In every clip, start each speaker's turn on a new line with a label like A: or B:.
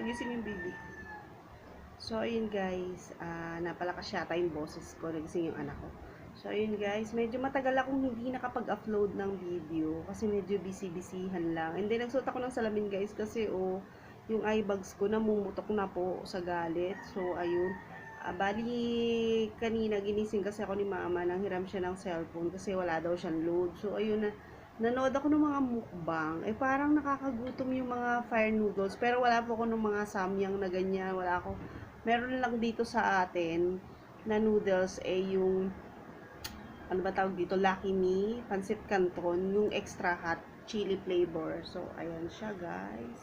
A: nagising yung baby. So, ayun guys, napalakas yata yung boses ko, nagising yung anak ko. So, ayun guys, medyo matagal akong hindi nakapag-upload ng video kasi medyo busy-busyhan lang. And then, nagsuot ako ng salamin guys kasi, yung eye bags ko namumutok na po sa galit. So, ayun. Bali, kanina ginising kasi ako ni mama, nang hiram siya ng cellphone kasi wala daw siyang load. So, ayun na. Nanood ako ng mga mukbang. Parang nakakagutom yung mga fire noodles. Pero wala po ako ng mga samyang na ganyan. Wala ako. Meron lang dito sa atin na noodles yung ano ba tawag dito? Lucky Me, Pancit Canton, yung extra hot chili flavor. So, ayan siya guys.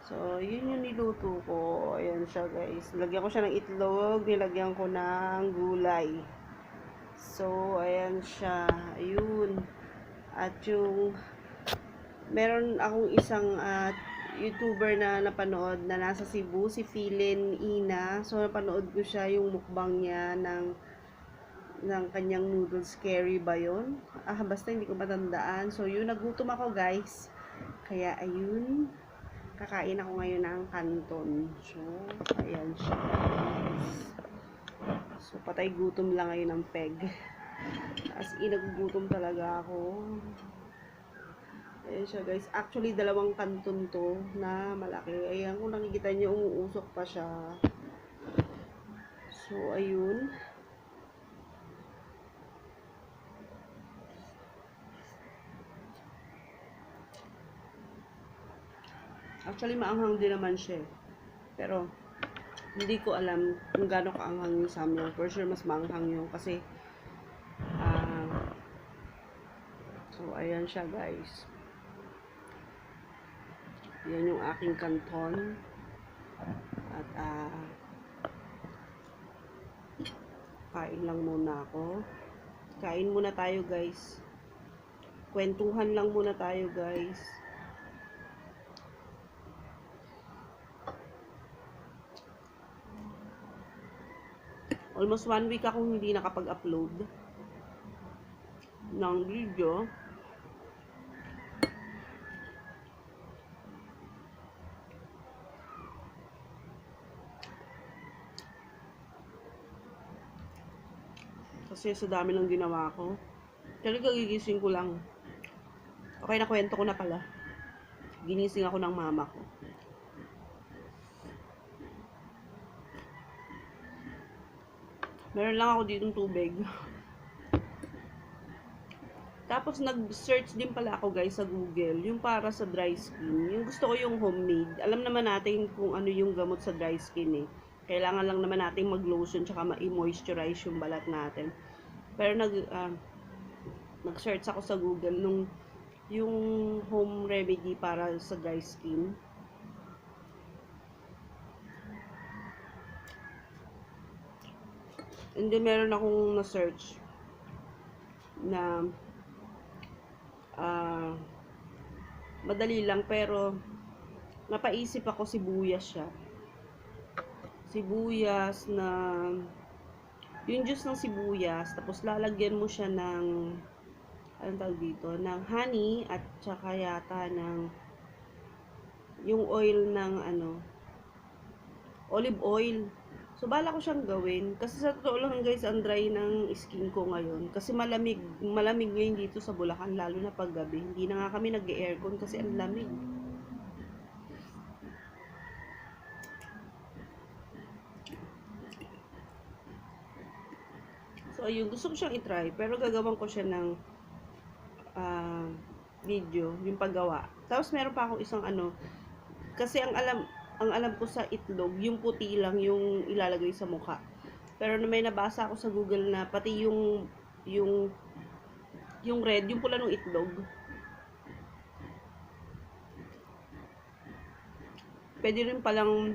A: So, yun yung niluto ko. Ayan siya guys. Nilagyan ko siya ng itlog. Nilagyan ko ng gulay. So, ayan siya. Ayun. At yung meron akong isang YouTuber na napanood na nasa Cebu, si Philin Ina. So napanood ko siya yung mukbang niya ng kanyang noodles curry ba yun? Basta hindi ko matandaan. So yun, nagutom ako guys. Kaya ayun, kakain ako ngayon ng canton. So ayan siya. So patay gutom lang ngayon ng peg. As in, nagugutom talaga ako. Ayan siya guys. Actually, dalawang kanton to na malaki. Ayan, kung nakikita niyo, umuusok pa siya. So, ayun. Actually, maanghang din naman siya. Pero, hindi ko alam kung gaano kaanghang yung samyang. For sure, mas maanghang yung kasi so, ayan siya guys. Yan yung aking kanton. At kain lang muna ako. Kain muna tayo guys. Kwentuhan lang muna tayo guys. Almost 1 week akong hindi nakapag-upload ng video. Kasi sa dami ng ginawa ko. Talaga gigising ko lang. Okay, nakwento ko na pala. Ginising ako ng mama ko. Meron lang ako ditong tubig. Tapos nag-search din pala ako guys sa Google, yung para sa dry skin. Yung gusto ko yung homemade. Alam naman natin kung ano yung gamot sa dry skin eh. Kailangan lang naman natin mag-lotion tsaka ma-moisturize yung balat natin. Pero nag-search ako sa Google nung yung home remedy para sa dry skin. And then meron akong na-search na madali lang pero napaisip ako, sibuyas siya. Sibuyas na yung juice ng sibuyas, tapos lalagyan mo siya ng anong tawag dito, ng honey at saka yata ng yung oil ng olive oil. So bala ko siyang gawin kasi sa totoo lang guys, ang dry ng skin ko ngayon kasi malamig ngayon dito sa Bulacan, lalo na pag gabi. Hindi na nga kami nag-aircon kasi ang lamig. So ayun, gusto ko siyang i-try pero gagawin ko siya ng video, yung paggawa. Tapos meron pa akong isang kasi ang alam ko sa itlog, yung puti lang yung ilalagay sa mukha. Pero may nabasa ako sa Google na pati yung red, yung pula ng itlog, pwede rin palang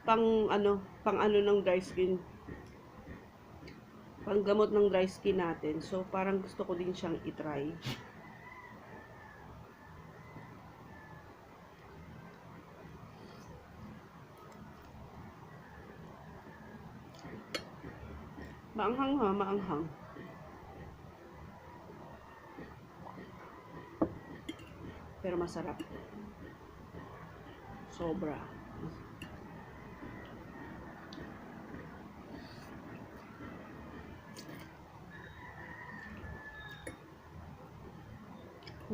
A: pang ano ng dry skin, pang gamot ng dry skin natin. So parang gusto ko din siyang i-try. Maanghang ha, maanghang. Pero masarap. Sobra.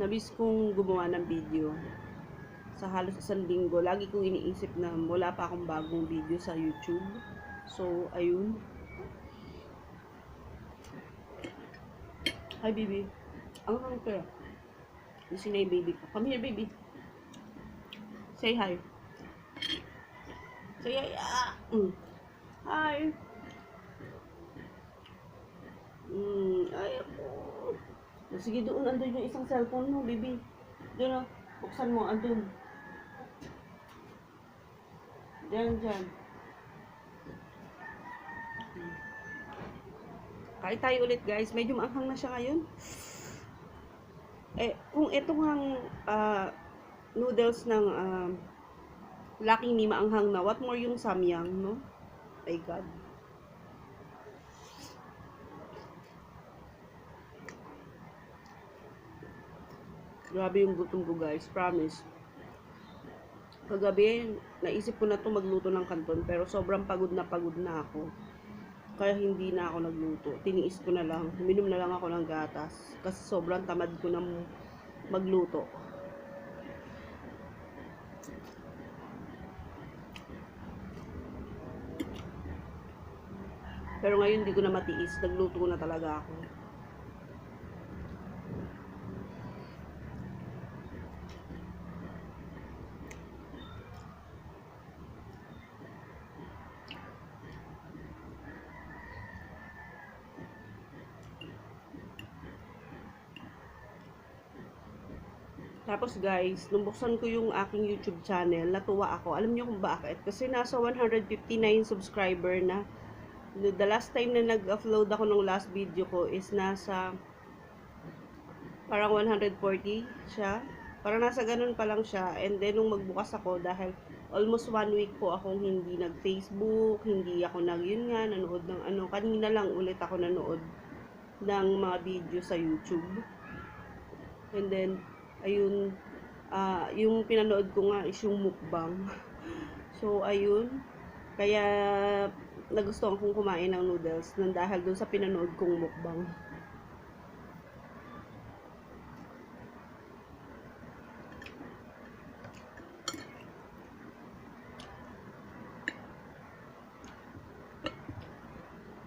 A: Nabis kong gumawa ng video sa halos isang linggo. Lagi kong iniisip na wala pa akong bagong video sa YouTube. So, ayun. Hi, baby. Ang kaya. Kasi na yung baby ko. Come here, baby. Say hi. Say hi. Ah. Hi. Ay, ako. Sige, doon. Andun yung isang cellphone mo, baby. Doon, buksan mo. Andun. Diyan. Kain tayo ulit, guys. Medyo maanghang na siya ngayon. Kung itong noodles ng Lucky Me maanghang na, what more yung samyang, no? My God. Grabe yung gutom ko, guys. Promise. Kagabi, naisip ko na to magluto ng kanton, pero sobrang pagod na ako. Kaya hindi na ako nagluto. Tiniis ko na lang. Uminom na lang ako ng gatas. Kasi sobrang tamad ko na magluto. Pero ngayon hindi ko na matiis. Nagluto na talaga ako. Tapos guys, nung buksan ko yung aking YouTube channel, natuwa ako. Alam niyo kung bakit? Kasi nasa 159 subscriber na. The last time na nag-upload ako ng last video ko is nasa parang 140 siya. Parang nasa ganun pa lang siya. And then nung magbukas ako, dahil almost 1 week po akong hindi nag-Facebook, hindi ako yun nga, nanood ng ano. Kanina lang ulit ako nanood ng mga video sa YouTube. And then, ayun, yung pinanood ko nga is yung mukbang. So, ayun, kaya nagustuhan kong kumain ng noodles nang dahil dun sa pinanood kong mukbang.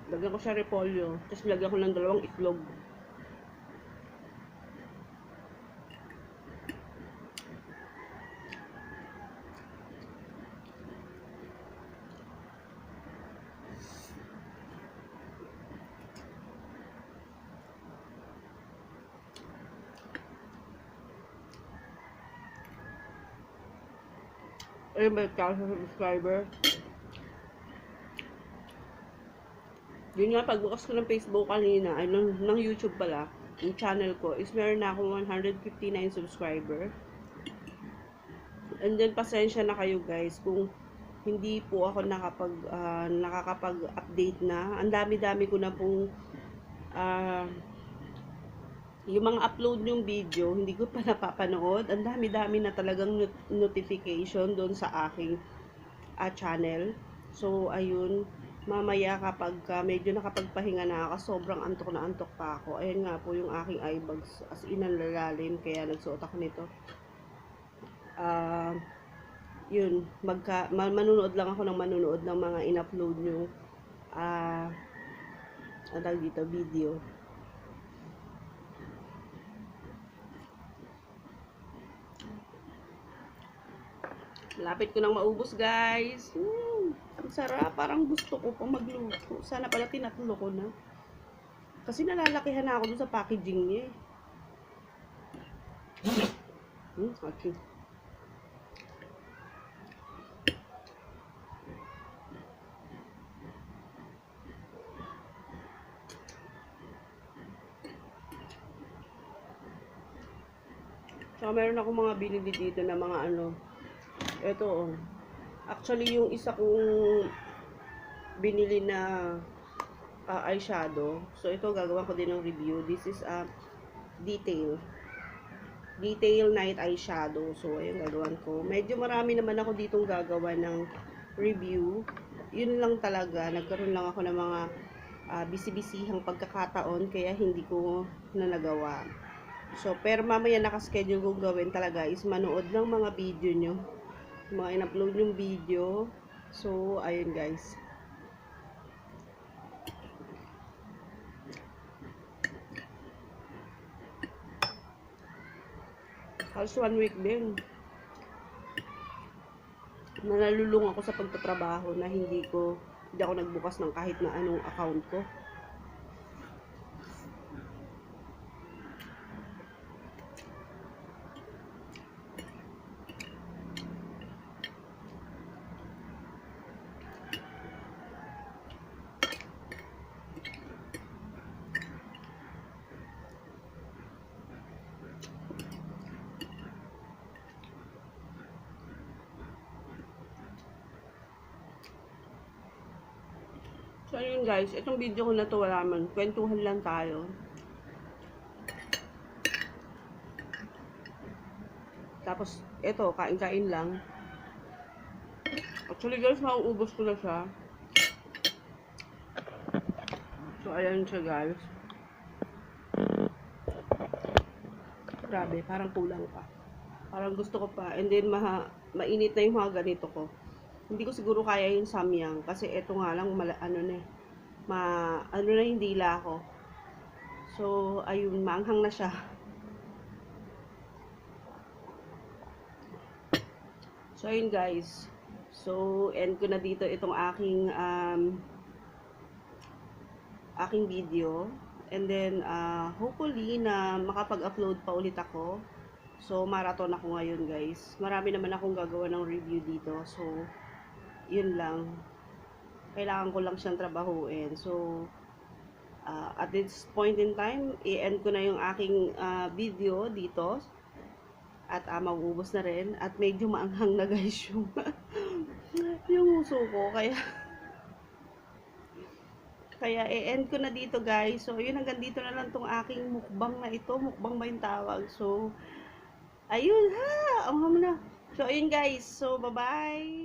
A: Lagyan ko siya repolyo, tapos lagyan ko ng 2 itlog. Ayun ba, 1,000 subscriber. Yun nga, pagbukas ko ng Facebook kanina, ay ng YouTube pala, yung channel ko, is meron na akong 159 subscriber. And then, pasensya na kayo guys, kung hindi po ako nakakapag-update na. Ang dami-dami ko na pong yung mga upload yung video, hindi ko pa napapanood. Ang dami-dami na talagang notification doon sa aking channel. So, ayun, mamaya kapag medyo nakapagpahinga na ako, sobrang antok na antok pa ako. Ayun nga po yung aking eye bags, as in ang lalalim, kaya nagsuot ako nito. Yun, manunood lang ako ng manunood ng mga in-upload yung dito, video. Malapit ko nang maubos, guys. Ang sarap. Parang gusto ko pa magluto. Sana pala tinatlo ko na. Kasi nalalakihan na ako dun sa packaging niya. Okay. So, meron ako mga binili dito na mga ano. Ito, oh. Actually, yung isa kong binili na eyeshadow. So, ito, gagawin ko din ng review. This is a detail night eyeshadow. So, ayun, gagawin ko. Medyo marami naman ako ditong gagawa ng review. Yun lang talaga. Nagkaroon lang ako ng mga bisi-bisihang pagkakataon. Kaya hindi ko na nagawa. So, pero mamaya nakaschedule kong gawin talaga is manood ng mga video nyo. Mga in-upload yung video. So, ayun guys. Halos 1 week din. Nalulung ako sa pagtatrabaho na hindi ako nagbukas ng kahit na anong account ko. So, ayun guys, itong video ko na to wala man. Kwentuhan lang tayo. Tapos, ito, kain-kain lang. Actually guys, mauubos ko na siya. So, ayan siya guys. Grabe, parang kulang pa. Parang gusto ko pa. And then, mainit na yung mga ganito ko. Hindi ko siguro kaya yung samyang. Kasi ito nga lang, ano na yung dila ko. So, ayun, maanghang na siya. So, ayun guys. So, end ko na dito itong aking video. And then, hopefully na makapag-upload pa ulit ako. So, marathon ako ngayon guys. Marami naman akong gagawa ng review dito. So, yun lang. Kailangan ko lang siyang trabahuin. So, at this point in time, i-end ko na yung aking video dito. At mauubos na rin. At medyo maanghang na guys yung uso ko. Kaya i-end ko na dito guys. So, yun, hanggang dito na lang tong aking mukbang na ito. Mukbang ba yung tawag? So, ayun ha! Ang na. So, ayun guys. So, bye-bye!